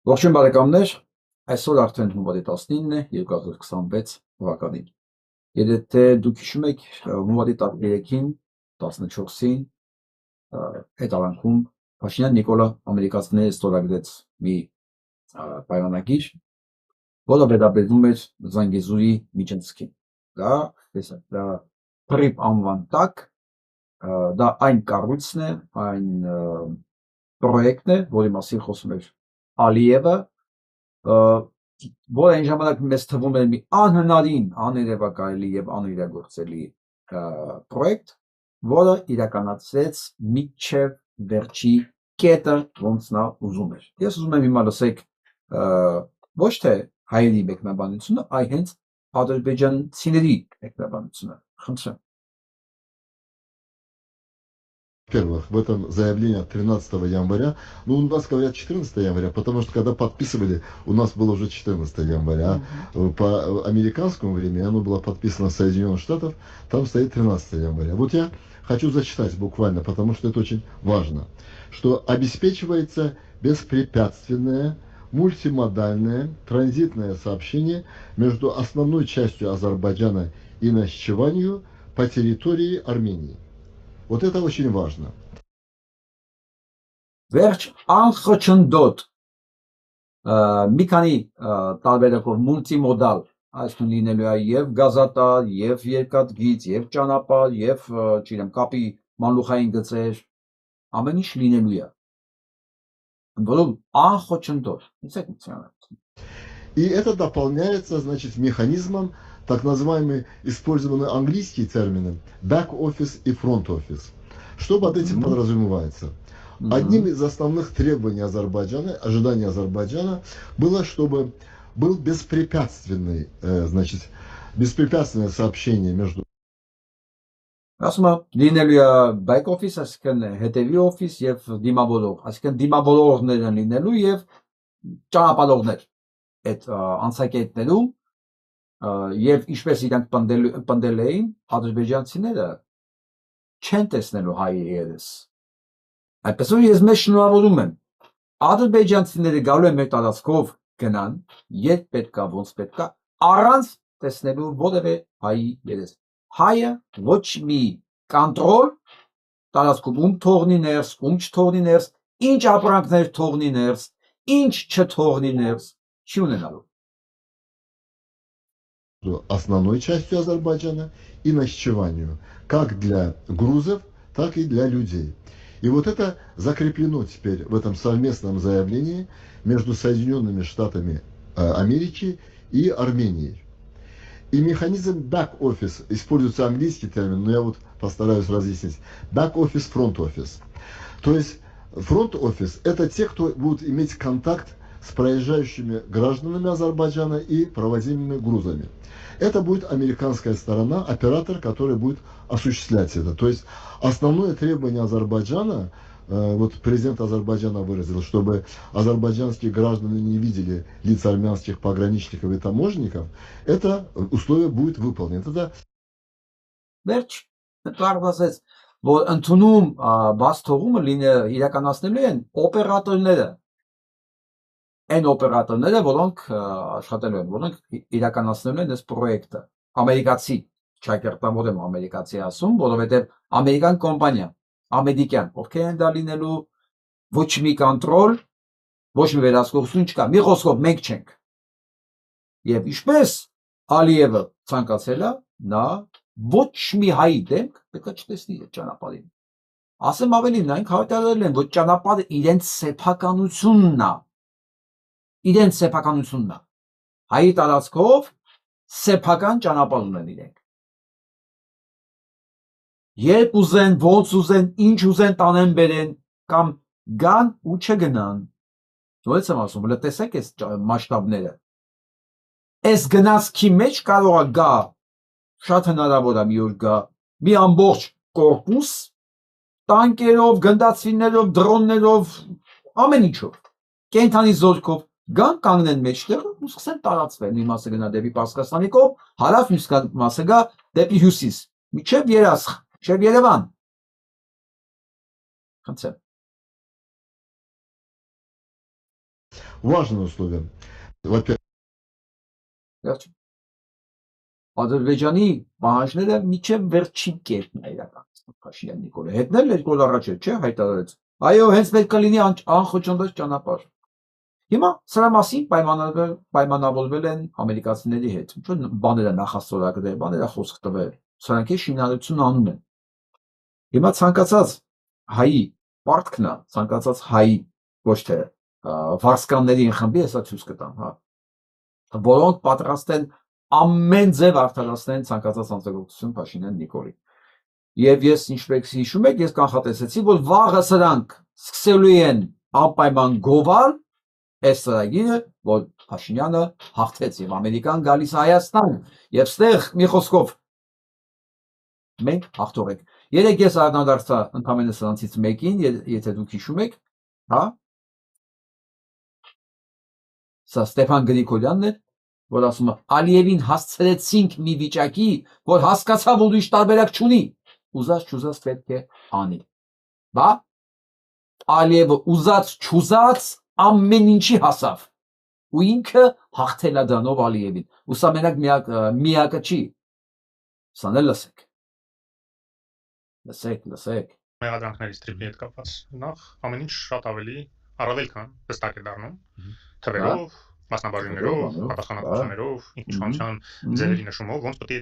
Ողջույն բարեկամներ, այսօր արդեն հունվարի 19-ն է 2026 թվականին։ Եթե դուք հիշում եք, հունվարի 13-ին, 14-ին այդ ավանքում Փաշինյան Նիկոլը ամերիկացիները ստորագրեց մի պայմանագիր, որը վերաբերում էր Զանգեզուրի միջանցքին։ Դա PRIP անվան տակ, դա այն կառույցն է, այն պրոյեկտն է, որի մասին խոսում էր Ալիևը, որ այն ժամանակ մեզ թվում էր մի անհնարին, աներևակայելի եւ անիրագործելի պրոյեկտ, որը իրականացրեց մինչև վերջի կետը, ոնց նա ուզում էր։ Ես ուզում եմ հիմա լսեք ոչ թե հայերի մեկնաբանությունը, այլ հենց ադրբեջանցիների մեկնաբանությունը։ Խնդրեմ։ Во-первых, в этом заявлении от 13 января, ну у нас говорят 14 января, потому что когда подписывали, у нас было уже 14 января, по американскому времени оно было подписано в Соединенных Штатах, там стоит 13 января. Вот я хочу зачитать буквально, потому что это очень важно, что обеспечивается беспрепятственное мультимодальное транзитное сообщение между основной частью Азербайджана и Нахичеванью по территории Армении. Вот это очень важно. Վերջ անխոչնդոտ մի քանի տարբերակով մուլտիմոդալ, այսինքն լինելու է եւ գազատար, եւ երկաթգիծ, եւ ճանապարհ, եւ չգիտեմ, կապի մանլուխային գծեր, ամեն ինչ լինելու է։ Որում անխոչնդոտ, И это дополняется, значит, механизмом, так называемый, использованный английские термины, back-office и front-office. Что под этим подразумевается? Одним из основных требований Азербайджана, ожиданий Азербайджана, было, чтобы был беспрепятственный, значит, беспрепятственное сообщение между... Ասում եմ, լինելու է back office, այսինքն հետևի office եւ դիմավորող, այսինքն դիմավորողներ են լինելու եւ ճանապարհորդներ այդ անցակետներում եւ ինչպես իրանք պնդել էին, ադրբեջանցիները չեն տեսնելու հայերի երես։ Այդպես որ ես մեզ շնորհավորում եմ, ադրբեջանցիները գալու են մեր տարածքով գնան, երբ պետքա, ոնց պետքա, առանց տեսնելու որևէ հայի երես։ Հայը ոչ մի կոնտրոլ տարածքում ում թողնի ներս, ում չթողնի ներս, ինչ ապրանքներ թողնի ներս, ինչ չթողնի ներս, չի ունենալու։ Основной частью Азербайджана и Нахичеванию, как для грузов, так и для людей. И вот это закреплено теперь в этом совместном заявлении между Соединенными Штатами Америки и Арменией. И механизм back-office, используется английский термин, но я вот постараюсь разъяснить. Back-office, front-office. То есть front-office это те, кто будут иметь контакт с проезжающими гражданами Азербайджана и провозимыми грузами. Это будет американская сторона, оператор, который будет осуществлять это. То есть основное требование Азербайджана, вот президент Азербайджана выразил, чтобы азербайджанские граждане не видели лиц армянских пограничников и таможенников, это условие будет выполнено. Это... Վերջ, կարող ասես, որ ընդունում բաց թողումը իրականացնելու են օպերատորները, այն օպերատորները, որոնք աշխատելու են, որոնք իրականացնելու են այս պրոյեկտը, ամերիկացի, չակերտավոր եմ ամերիկացի ասում, որովհետև ամերիկան կոմպանիա, ամերիկյան, ովքեր են դա լինելու, ոչ մի կոնտրոլ, ոչ մի վերահսկողություն չկա, մի խոսքով մենք չենք։ Եվ ինչպես Ալիևը ցանկացել է, նա ոչ մի հայի դեմք պետք է չտեսնի այդ ճանապարհին։ Ասեմ ավելին, նրանք հայտարարել են, որ ճանապարհը իրենց սեփականությունն է։ Իրենց սեփականությունն է։ Հայի տարածքով սեփական ճանապարհ ունեն իրենք։ Երբ ուզեն, ոնց ուզեն, ինչ ուզեն տանեն բերեն, կամ գան ու չգնան։ Ո՞նց եմ ասում, հələ տեսեք այս մասշտաբները։ Այս գնացքի մեջ կարող է գա, շատ հնարավոր է մի օր գա, մի ամբողջ կորպուս, տանկերով, գնդացիներով, դրոններով, ամեն ինչով, կենթանի զորքով, գան կանգնեն մեջտեղ ու սկսեն տարածվել, մի մասը գնա դեպի Պարսկաստանի կողմ, հարավ, մյուս մասը գա դեպի հյուսիս, մինչև Երասխ, մինչև Երևան։ Խնդրեմ։ важное условие. Во-первых, Վերջ։ Ադրբեջանի պահանջները միջև վերջին կերպն է իրականացնում Փաշինյան Նիկոլը։ Հետնել էր գոլ առաջ, չէ, հայտարարեց։ Այո, հենց պետք է լինի անխոչնդոտ ճանապարհ։ Հիմա սրա մասին պայմանավորվել են ամերիկացիների հետ։ Ինչ բաները նախաստորագրել, բաները խոսք տվել։ Սրանք է շինարարություն անում են։ Հիմա ցանկացած հայի պարտքն է, ցանկացած հայի ոչ թե վարսկանների խմբի հեսա ցույց կտամ, հա։ Որոնք պատրաստ են ամեն ձև արդարացնեն ցանկացած անձնագործություն Փաշինյան Նիկոլի։ Եվ ես ինչպես հիշում եք, ես կանխատեսեցի, որ վաղը սրանք սկսելու են անպայման գովալ այս ծրագիրը, որ Փաշինյանը հաղթեց եւ Ամերիկան գալիս Հայաստան եւ ստեղ մի խոսքով մենք հաղթող ենք։ Երեք ես անդրադարձա ընդամենը սրանցից մեկին, եթե դուք հիշում եք, հա։ Սա Ստեփան Գրիգորյանն էր, որ ասում է Ալիևին հասցրեցինք մի վիճակի, որ հասկացավ ուրիշ տարբերակ չունի, ուզած պետք է անի։ Բա Ալիևը ուզած ամեն ինչի հասավ ու ինքը հաղթել է դրանով Ալիևին։ Ու սա մենակ միակը չի։ Սան էլ լսեք։ Մեղադրանքների ստրիպի հետ կապված նախ ամեն ինչ շատ ավելի առավել քան հստակ է դառնում թվերով, մասնաբաժիններով, պատասխանատվություններով, ինքնիշխանության ձևերի նշումով, ոնց պետք է